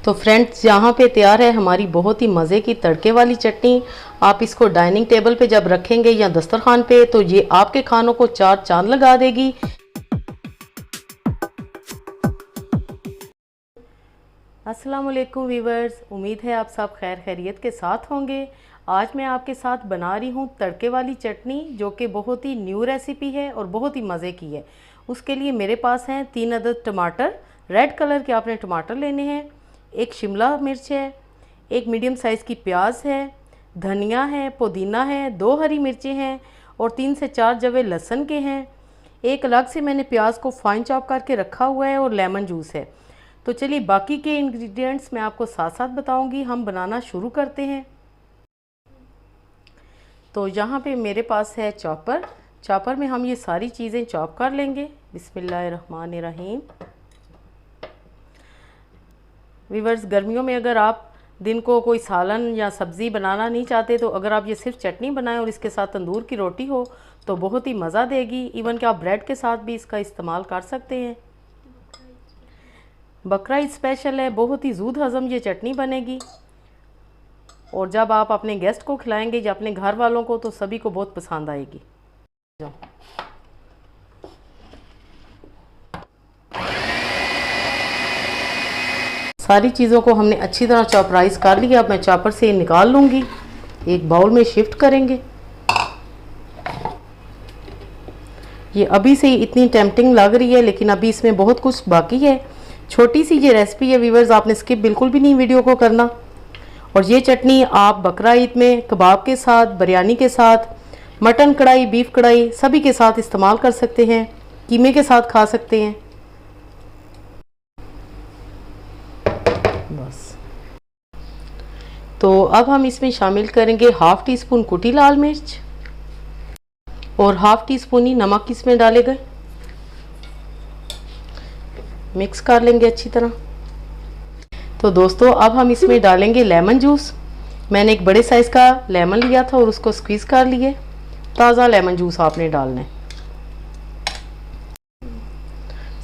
तो फ्रेंड्स, यहाँ पे तैयार है हमारी बहुत ही मज़े की तड़के वाली चटनी। आप इसको डाइनिंग टेबल पे जब रखेंगे या दस्तरखान पे तो ये आपके खानों को चार चांद लगा देगी। अस्सलाम वालेकुम वीवर्स, उम्मीद है आप सब खैर खैरियत के साथ होंगे। आज मैं आपके साथ बना रही हूँ तड़के वाली चटनी, जो कि बहुत ही न्यू रेसिपी है और बहुत ही मज़े की है। उसके लिए मेरे पास हैं 3 अदद टमाटर, रेड कलर के आपने टमाटर लेने हैं, एक शिमला मिर्च है, एक मीडियम साइज़ की प्याज है, धनिया है, पुदीना है, 2 हरी मिर्चें हैं और 3 से 4 जवे लहसुन के हैं। एक अलग से मैंने प्याज को फाइन चॉप करके रखा हुआ है और लेमन जूस है। तो चलिए बाकी के इंग्रेडिएंट्स मैं आपको साथ साथ बताऊंगी। हम बनाना शुरू करते हैं। तो यहाँ पे मेरे पास है चॉपर में हम ये सारी चीज़ें चॉप कर लेंगे। बिस्मिल्लाहिर्रहमानिर्रहीम। वीवर्स, गर्मियों में अगर आप दिन को कोई सालन या सब्ज़ी बनाना नहीं चाहते तो अगर आप ये सिर्फ चटनी बनाएं और इसके साथ तंदूर की रोटी हो तो बहुत ही मज़ा देगी। इवन कि आप ब्रेड के साथ भी इसका इस्तेमाल कर सकते हैं। बकरा ईद स्पेशल है, बहुत ही जूद हज़म ये चटनी बनेगी और जब आप अपने गेस्ट को खिलाएंगे या अपने घर वालों को तो सभी को बहुत पसंद आएगी। सारी चीज़ों को हमने अच्छी तरह चॉपराइज कर लिया। अब मैं चॉपर से निकाल लूँगी, एक बाउल में शिफ्ट करेंगे। ये अभी से ही इतनी टेम्पटिंग लग रही है, लेकिन अभी इसमें बहुत कुछ बाकी है। छोटी सी ये रेसिपी है वीवर्स, आपने स्किप बिल्कुल भी नहीं वीडियो को करना। और ये चटनी आप बकरा ईद में कबाब के साथ, बिरयानी के साथ, मटन कढ़ाई, बीफ कढ़ाई सभी के साथ इस्तेमाल कर सकते हैं। कीमे के साथ खा सकते हैं। बस, तो अब हम इसमें शामिल करेंगे हाफ़ टी स्पून कुटी लाल मिर्च और हाफ़ टी स्पून ही नमक इसमें डाले गए। मिक्स कर लेंगे अच्छी तरह। तो दोस्तों, अब हम इसमें डालेंगे लेमन जूस। मैंने एक बड़े साइज़ का लेमन लिया था और उसको स्क्वीज़ कर लिए। ताज़ा लेमन जूस आपने डालना है।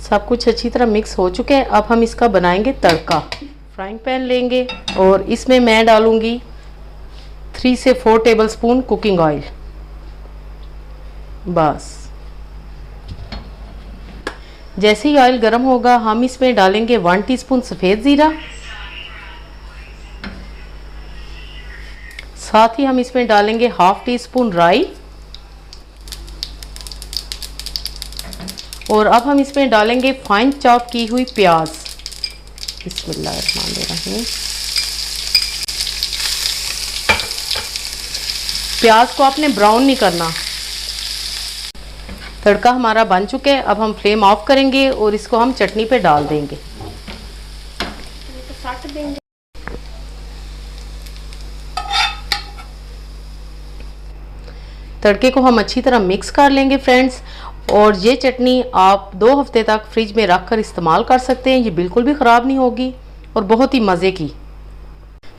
सब कुछ अच्छी तरह मिक्स हो चुके हैं। अब हम इसका बनाएंगे तड़का। फ्राइंग पैन लेंगे और इसमें मैं डालूंगी 3 से 4 टेबलस्पून कुकिंग ऑयल। बस, जैसे ही ऑयल गर्म होगा हम इसमें डालेंगे 1 टीस्पून सफ़ेद ज़ीरा। साथ ही हम इसमें डालेंगे हाफ़ टी स्पून राई और अब हम इसमें डालेंगे फाइन चॉप की हुई प्याज। बिस्मिल्लाहिर्रहमानिर्रहीम। प्याज को आपने ब्राउन नहीं करना। तड़का हमारा बन चुका है। अब हम फ्लेम ऑफ करेंगे और इसको हम चटनी पे डाल देंगे। तड़के को हम अच्छी तरह मिक्स कर लेंगे फ्रेंड्स। और ये चटनी आप 2 हफ्ते तक फ्रिज में रख कर इस्तेमाल कर सकते हैं। ये बिल्कुल भी ख़राब नहीं होगी और बहुत ही मज़े की।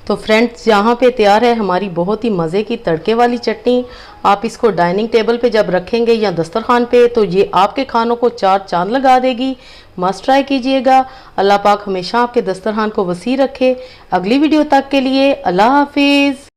तो फ्रेंड्स, यहाँ पे तैयार है हमारी बहुत ही मज़े की तड़के वाली चटनी। आप इसको डाइनिंग टेबल पे जब रखेंगे या दस्तरखान पे तो ये आपके खानों को चार चांद लगा देगी। मस्ट ट्राई कीजिएगा। अल्लाह पाक हमेशा आपके दस्तरखान को वसी रखे। अगली वीडियो तक के लिए अल्लाह हाफिज़।